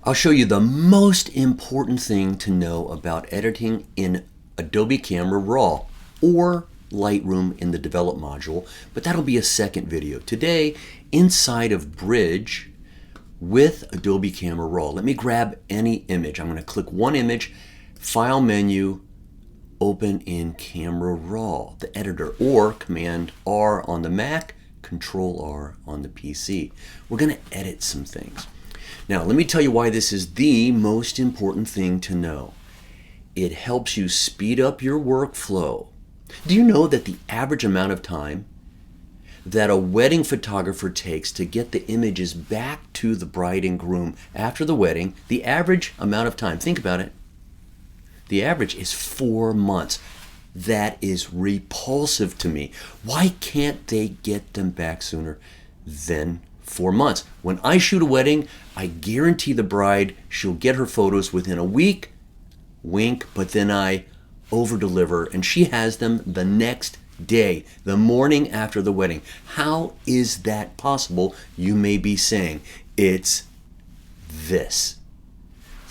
I'll show you the most important thing to know about editing in Adobe Camera Raw or Lightroom in the Develop module, but that'll be a second video. Today, inside of Bridge with Adobe Camera Raw, let me grab any image. I'm going to click one image, File menu, Open in Camera Raw, the editor, or Command R on the Mac, Control R on the PC. We're going to edit some things. Now, let me tell you why this is the most important thing to know. It helps you speed up your workflow. Do you know that the average amount of time that a wedding photographer takes to get the images back to the bride and groom after the wedding, the average amount of time, think about it, the average is 4 months. That is repulsive to me. Why can't they get them back sooner than 4 months? When I shoot a wedding, I guarantee the bride she'll get her photos within a week, wink, but then I over-deliver and she has them the next day, the morning after the wedding. How is that possible? You may be saying. It's this.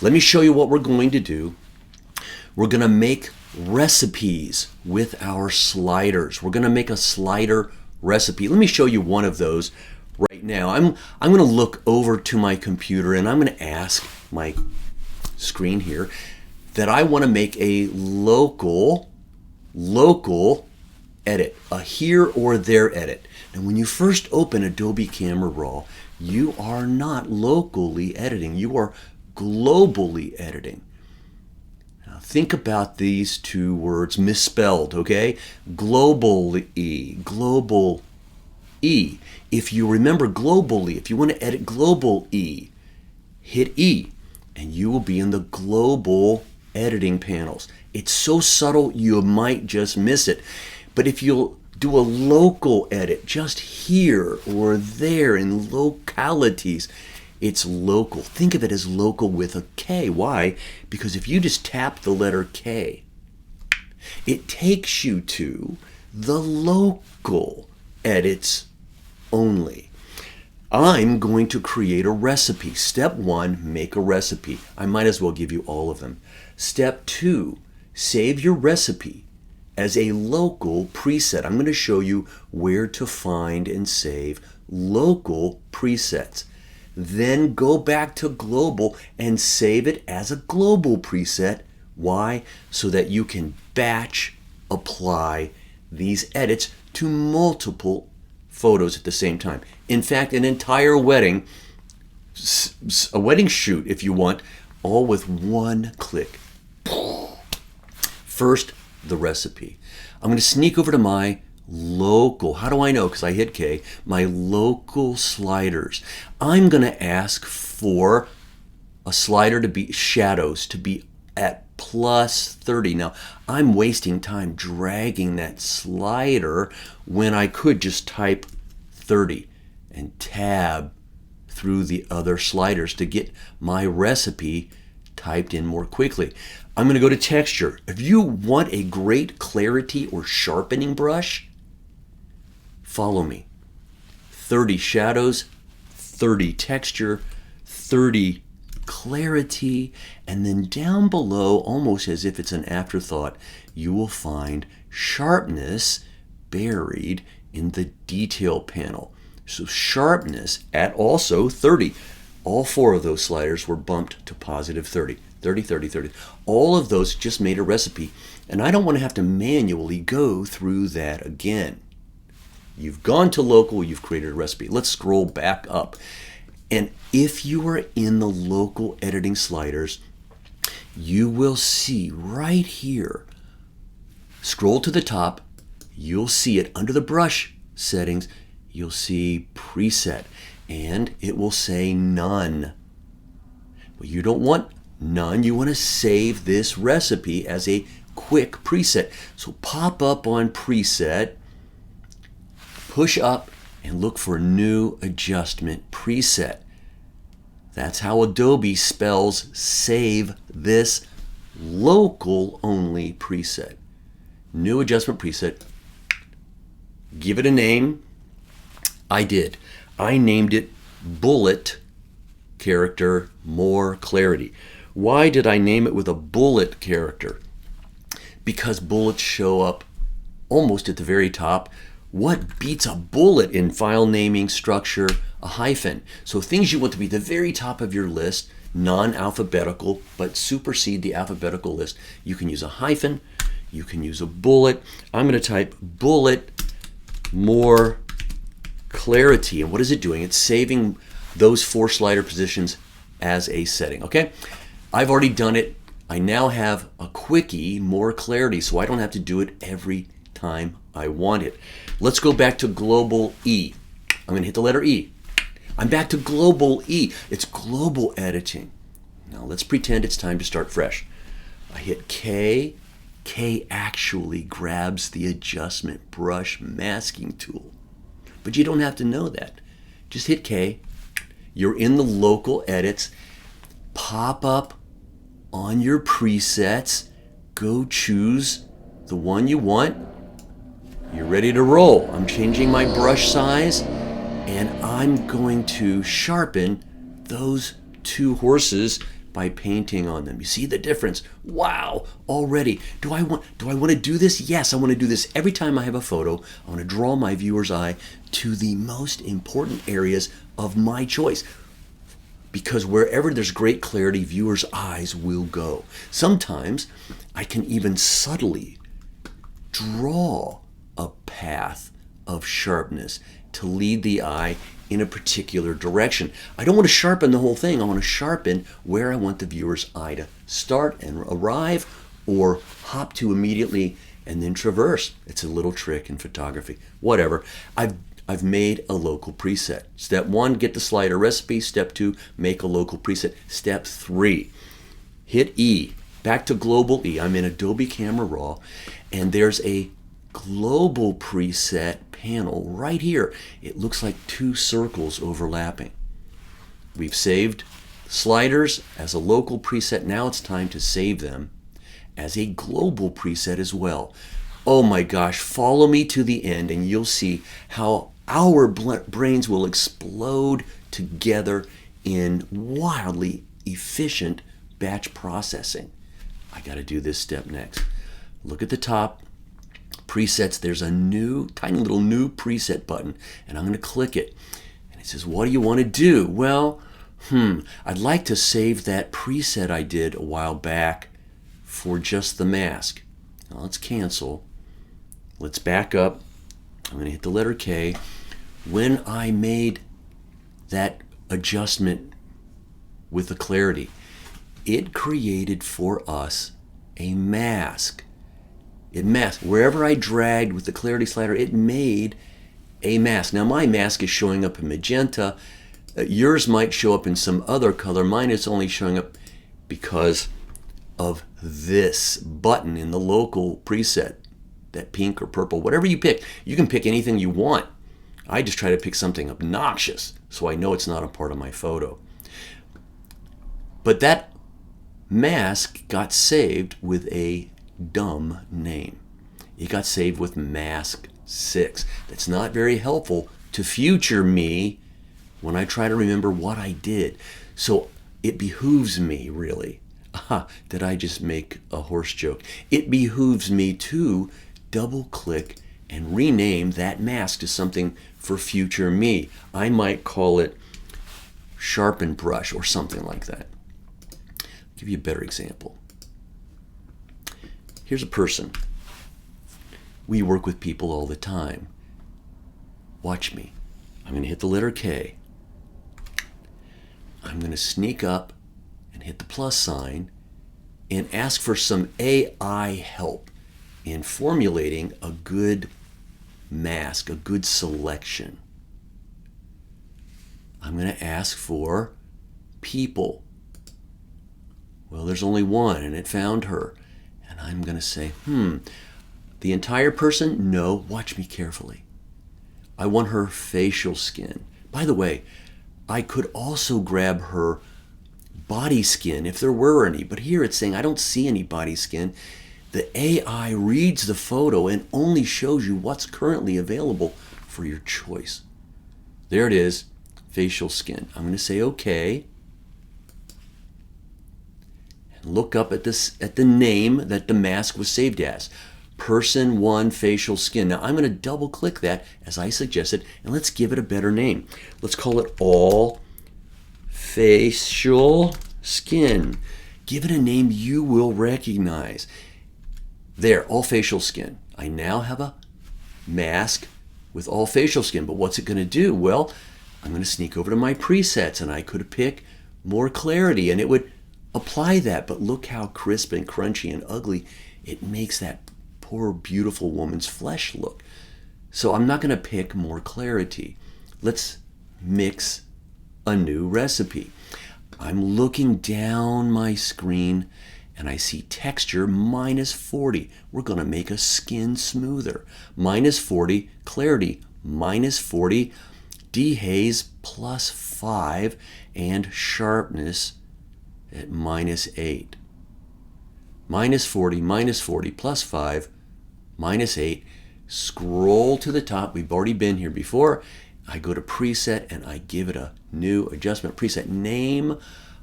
Let me show you what we're going to do. We're going to make recipes with our sliders. We're going to make a slider recipe. Let me show you one of those right now. I'm going to look over to my computer and I'm going to ask my screen here that I want to make a local edit, a here or there edit. And when you first open Adobe Camera Raw, you are not locally editing, you are globally editing. Now think about these two words misspelled, okay? Globally, global E. If you remember globally, if you want to edit global E, hit E and you will be in the global editing panels. It's so subtle you might just miss it. But if you'll do a local edit just here or there in localities, it's local. Think of it as local with a K. Why? Because if you just tap the letter K, it takes you to the local edits only. I'm going to create a recipe. Step 1, make a recipe. I might as well give you all of them. Step 2, save your recipe as a local preset. I'm going to show you where to find and save local presets. Then go back to global and save it as a global preset. Why? So that you can batch apply these edits to multiple photos at the same time. In fact, an entire wedding, a wedding shoot if you want, all with one click. First, the recipe. I'm going to sneak over to my local, how do I know? Because I hit K, my local sliders. I'm going to ask for a slider to be shadows to be at plus 30. Now, I'm wasting time dragging that slider when I could just type 30 and tab through the other sliders to get my recipe typed in more quickly. I'm going to go to texture. If you want a great clarity or sharpening brush, follow me. 30 shadows, 30 texture, 30 clarity, and then down below, almost as if it's an afterthought, you will find sharpness buried in the detail panel. So sharpness at also 30. All 4 of those sliders were bumped to positive 30. 30, 30, 30. All of those just made a recipe, and I don't want to have to manually go through that again. You've gone to local, you've created a recipe. Let's scroll back up. And if you are in the local editing sliders, you will see right here, scroll to the top, you'll see it under the brush settings, you'll see preset, and it will say none. Well, you don't want none, you want to save this recipe as a quick preset. So pop up on preset, push up, and look for new adjustment preset. That's how Adobe spells save this local only preset. New adjustment preset. Give it a name. I did. I named it bullet character, more clarity. Why did I name it with a bullet character? Because bullets show up almost at the very top. What beats a bullet in file naming structure? A hyphen. So things you want to be the very top of your list, non-alphabetical, but supersede the alphabetical list. You can use a hyphen, you can use a bullet. I'm going to type bullet, more clarity. And what is it doing? It's saving those 4 slider positions as a setting. Okay, I've already done it. I now have a quickie, more clarity, so I don't have to do it every time I want it. Let's go back to global E. I'm going to hit the letter E. I'm back to global E. It's global editing. Now let's pretend it's time to start fresh. I hit K. K actually grabs the adjustment brush masking tool. But you don't have to know that. Just hit K. You're in the local edits. Pop up on your presets. Go choose the one you want. You're ready to roll. I'm changing my brush size, and I'm going to sharpen those 2 horses by painting on them. You see the difference? Wow, already. Do I want to do this? Yes, I want to do this every time I have a photo. I want to draw my viewer's eye to the most important areas of my choice. Because wherever there's great clarity, viewers' eyes will go. Sometimes I can even subtly draw a path of sharpness to lead the eye in a particular direction. I don't want to sharpen the whole thing. I want to sharpen where I want the viewer's eye to start and arrive, or hop to immediately and then traverse. It's a little trick in photography. Whatever. I've made a local preset. Step 1, get the slider recipe. Step 2, make a local preset. Step 3, hit E. Back to global E. I'm in Adobe Camera Raw, and there's a global preset panel right here. It looks like 2 circles overlapping. We've saved sliders as a local preset. Now it's time to save them as a global preset as well. Oh my gosh, follow me to the end and you'll see how our brains will explode together in wildly efficient batch processing. I got to do this step next. Look at the top. Presets, there's a tiny little new preset button, and I'm going to click it. And it says, what do you want to do? Well, I'd like to save that preset I did a while back for just the mask. Now let's cancel. Let's back up. I'm going to hit the letter K. When I made that adjustment with the clarity, it created for us a mask. It masked. Wherever I dragged with the clarity slider, it made a mask. Now my mask is showing up in magenta. Yours might show up in some other color. Mine is only showing up because of this button in the local preset, that pink or purple, whatever you pick. You can pick anything you want. I just try to pick something obnoxious so I know it's not a part of my photo. But that mask got saved with a dumb name. It got saved with mask 6. That's not very helpful to future me when I try to remember what I did. So it behooves me, really. Did I just make a horse joke? It behooves me to double click and rename that mask to something for future me. I might call it sharpen brush or something like that. I'll give you a better example. Here's a person. We work with people all the time. Watch me. I'm going to hit the letter K. I'm going to sneak up and hit the plus sign and ask for some AI help in formulating a good mask, a good selection. I'm going to ask for people. Well, there's only one, and it found her. And I'm going to say, the entire person? No, watch me carefully. I want her facial skin. By the way, I could also grab her body skin if there were any, but here it's saying I don't see any body skin. The AI reads the photo and only shows you what's currently available for your choice. There it is, facial skin. I'm going to say okay. look up at the name that the mask was saved as. Person 1 facial skin. Now I'm going to double click that as I suggested, and let's give it a better name. Let's call it all facial skin. Give it a name you will recognize. There, all facial skin. I now have a mask with all facial skin, but what's it going to do? Well, I'm going to sneak over to my presets, and I could pick more clarity, and it would apply that, but look how crisp and crunchy and ugly it makes that poor beautiful woman's flesh look. So I'm not going to pick more clarity. Let's mix a new recipe. I'm looking down my screen and I see texture -40. We're going to make a skin smoother. -40 clarity, -40 dehaze +5, and sharpness at -8. -40, -40, +5, -8. Scroll to the top. We've already been here before. I go to preset and I give it a new adjustment preset name.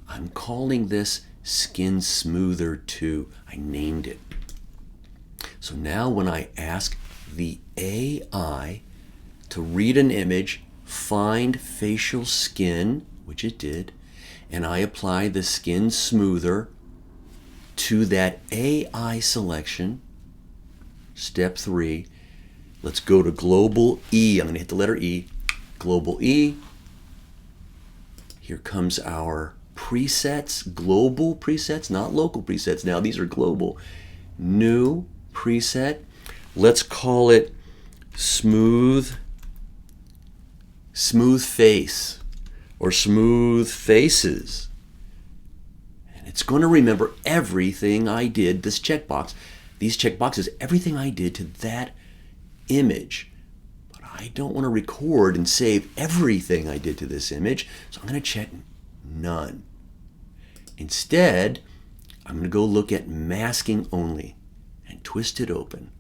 I'm calling this Skin Smoother 2. I named it. So now when I ask the AI to read an image, find facial skin, which it did, and I apply the Skin Smoother to that AI selection, step 3, let's go to global E. I'm going to hit the letter E. Global E. Here comes our presets, global presets, not local presets. Now these are global. New preset. Let's call it smooth face or smooth faces. And it's going to remember everything I did, this checkbox, these checkboxes, everything I did to that image. I don't want to record and save everything I did to this image, so I'm going to check none. Instead, I'm going to go look at masking only and twist it open.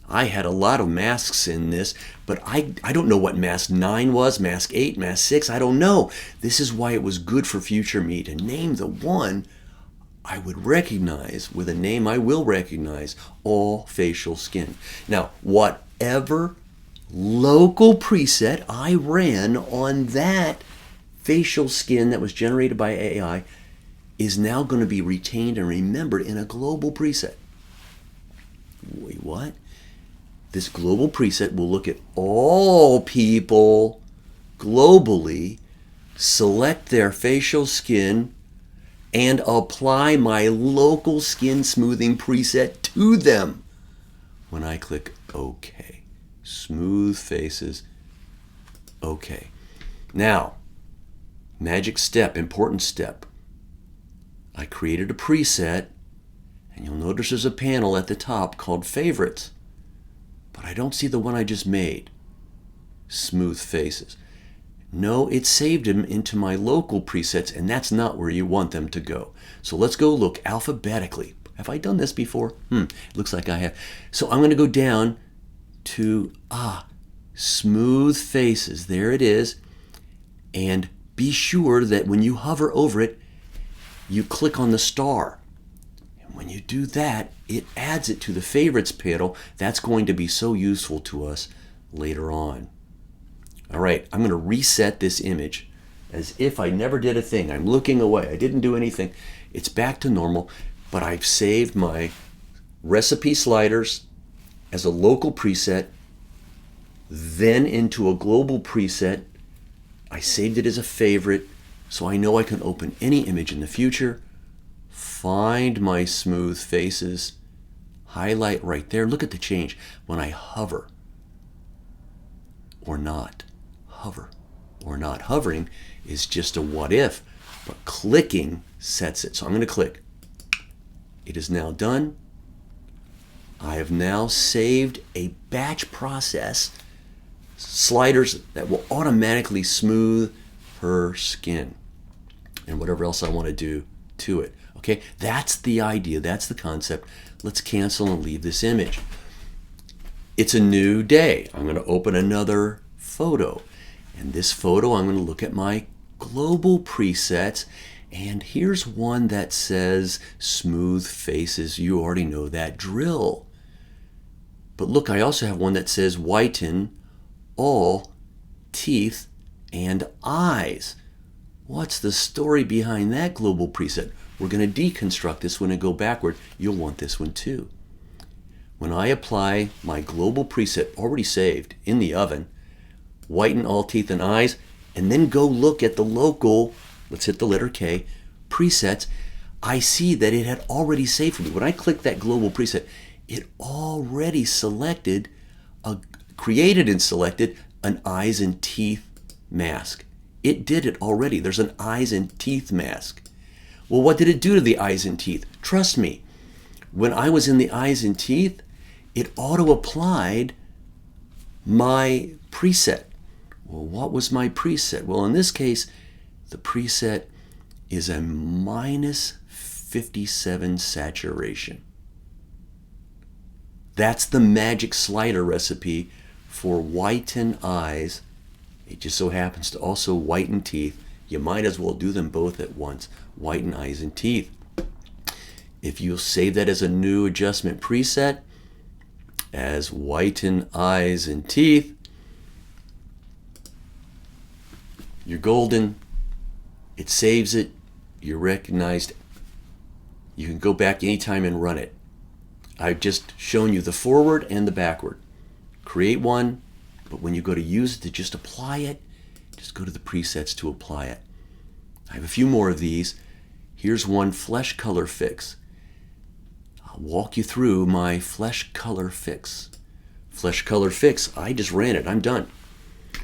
I had a lot of masks in this, but I don't know what mask 9 was, mask 8, mask 6, I don't know. This is why it was good for future me to name the one I would recognize with a name I will recognize, all facial skin. Now, whatever local preset I ran on that facial skin that was generated by AI is now going to be retained and remembered in a global preset. Wait, what? This global preset will look at all people globally, select their facial skin, and apply my local skin smoothing preset to them when I click OK. Smooth faces. Okay. Now, magic step, important step. I created a preset, and you'll notice there's a panel at the top called Favorites. But I don't see the one I just made. Smooth faces. No, it saved them into my local presets, and that's not where you want them to go. So let's go look alphabetically. Have I done this before? It looks like I have. So I'm going to go down to smooth faces. There it is. And be sure that when you hover over it, you click on the star. And when you do that, it adds it to the favorites panel. That's going to be so useful to us later on. All right, I'm going to reset this image as if I never did a thing. I'm looking away. I didn't do anything. It's back to normal, but I've saved my recipe sliders as a local preset, then into a global preset. I saved it as a favorite, so I know I can open any image in the future, find my smooth faces, highlight right there. Look at the change when I hover or not. Hover or not. Hovering is just a what if, but clicking sets it. So I'm going to click. It is now done. I have now saved a batch process sliders that will automatically smooth her skin and whatever else I want to do to it. Okay, that's the idea. That's the concept. Let's cancel and leave this image. It's a new day. I'm going to open another photo. And this photo, I'm going to look at my global presets And here's one that says smooth faces. You already know that drill. But look, I also have one that says whiten all teeth and eyes. What's the story behind that global preset? We're going to deconstruct this one and go backward. You'll want this one too. When I apply my global preset already saved in the oven, whiten all teeth and eyes, and then go look at the local, let's hit the letter K, presets, I see that it had already saved for me. When I click that global preset, it already created and selected an eyes and teeth mask. It did it already. There's an eyes and teeth mask. Well, what did it do to the eyes and teeth? Trust me, when I was in the eyes and teeth, it auto-applied my preset. Well, what was my preset? Well, in this case, the preset is a minus 57 saturation. That's the magic slider recipe for whiten eyes. It just so happens to also whiten teeth. You might as well do them both at once, whiten eyes and teeth. If you'll save that as a new adjustment preset, as whiten eyes and teeth, you're golden. It saves it. You're recognized. You can go back anytime and run it. I've just shown you the forward and the backward. Create one, but when you go to use it to just apply it, just go to the presets to apply it. I have a few more of these. Here's one, flesh color fix. I'll walk you through my flesh color fix. Flesh color fix, I just ran it, I'm done.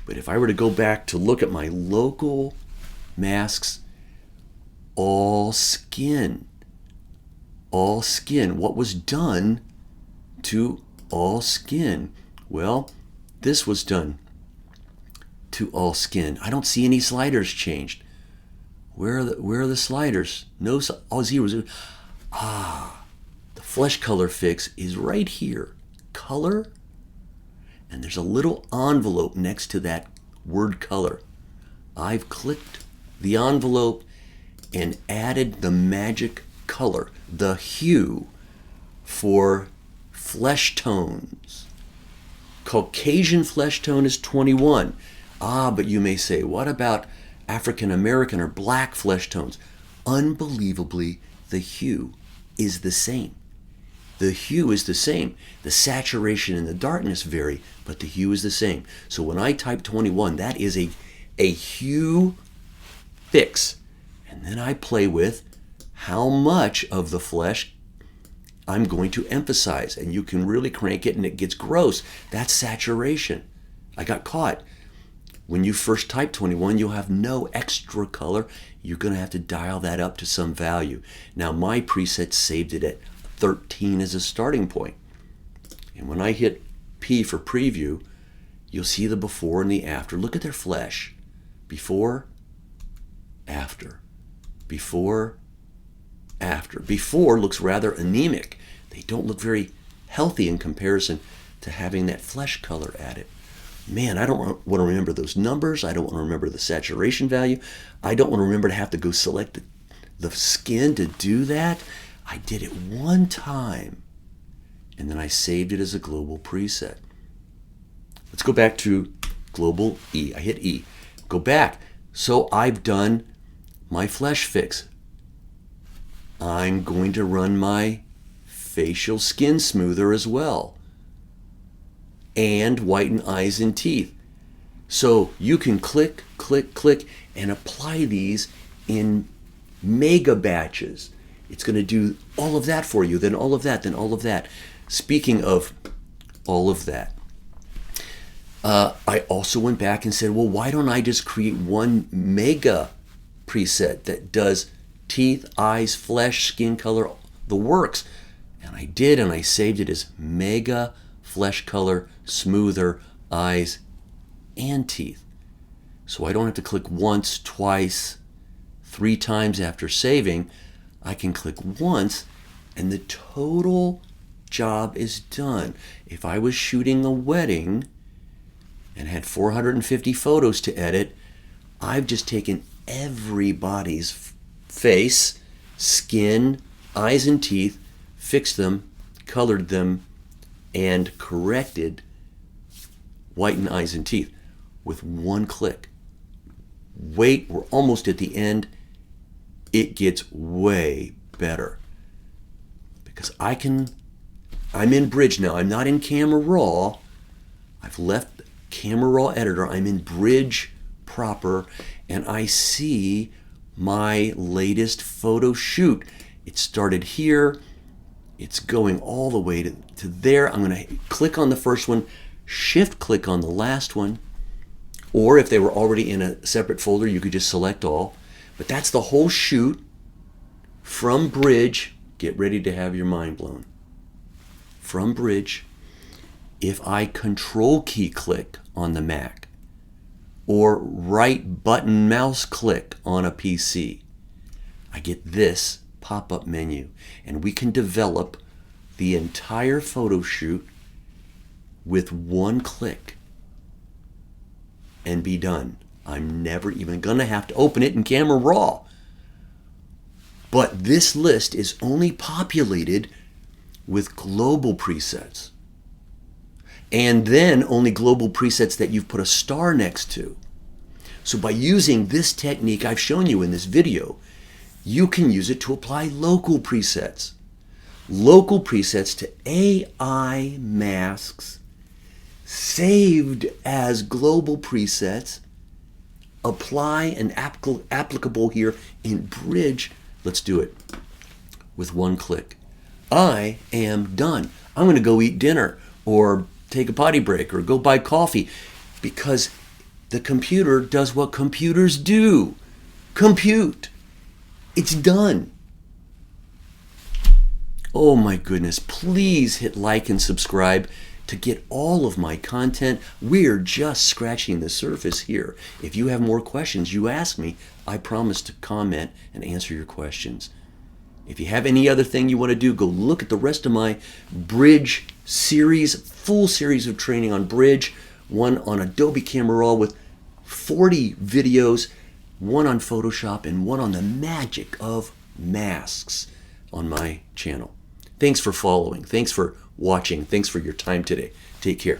But if I were to go back to look at my local masks, all skin, what was done to all skin? Well, this was done to all skin. I don't see any sliders changed. Where are the sliders? No, all zeros. The flesh color fix is right here. Color, and there's a little envelope next to that word color. I've clicked the envelope and added the magic color, the hue for flesh tones. Caucasian flesh tone is 21. But you may say, what about African American or black flesh tones? Unbelievably, the hue is the same. The hue is the same. The saturation and the darkness vary, but the hue is the same. So when I type 21, that is a hue fix. And then I play with how much of the flesh I'm going to emphasize. And you can really crank it and it gets gross. That's saturation. I got caught. When you first type 21, you'll have no extra color. You're going to have to dial that up to some value. Now, my preset saved it at 13 as a starting point. And when I hit P for preview, you'll see the before and the after. Look at their flesh. Before, after. Before, after. Before looks rather anemic. They don't look very healthy in comparison to having that flesh color added. Man, I don't want to remember those numbers. I don't want to remember the saturation value. I don't want to remember to have to go select the skin to do that. I did it one time, and then I saved it as a global preset. Let's go back to global E. I hit E. Go back. So I've done my flesh fix. I'm going to run my facial skin smoother as well. And whiten eyes and teeth. So you can click, click, click, and apply these in mega batches. It's going to do all of that for you, then all of that, then all of that. Speaking of all of that, I also went back and said, well, why don't I just create one mega preset that does teeth, eyes, flesh, skin color, the works? And I did, and I saved it as mega flesh color, smoother, eyes, and teeth. So I don't have to click once, twice, 3 times after saving. I can click once and the total job is done. If I was shooting a wedding and had 450 photos to edit, I've just taken everybody's face, skin, eyes and teeth, fixed them, colored them, and corrected whitened eyes and teeth with one click. Wait, we're almost at the end. It gets way better because I'm in Bridge now. I'm not in Camera Raw. I've left Camera Raw Editor. I'm in Bridge proper, and I see my latest photo shoot. It started here. It's going all the way to there. I'm going to click on the first one, shift click on the last one, or if they were already in a separate folder, you could just select all. But that's the whole shoot from Bridge. Get ready to have your mind blown. From Bridge, if I control key click on the Mac or right button mouse click on a PC, I get this pop-up menu, and we can develop the entire photo shoot with one click and be done. I'm never even gonna have to open it in Camera Raw. But this list is only populated with global presets, and then only global presets that you've put a star next to. So by using this technique I've shown you in this video, you can use it to apply local presets. Local presets to AI masks saved as global presets, apply and applicable here in Bridge. Let's do it with one click. I am done. I'm going to go eat dinner or take a potty break or go buy coffee because the computer does what computers do. Compute. It's done. Oh my goodness, please hit like and subscribe to get all of my content. We're just scratching the surface here. If you have more questions, you ask me. I promise to comment and answer your questions. If you have any other thing you want to do, go look at the rest of my Bridge series, full series of training on Bridge, one on Adobe Camera Raw with 40 videos, one on Photoshop, and one on the magic of masks on my channel. Thanks for following. Thanks for watching. Thanks for your time today. Take care.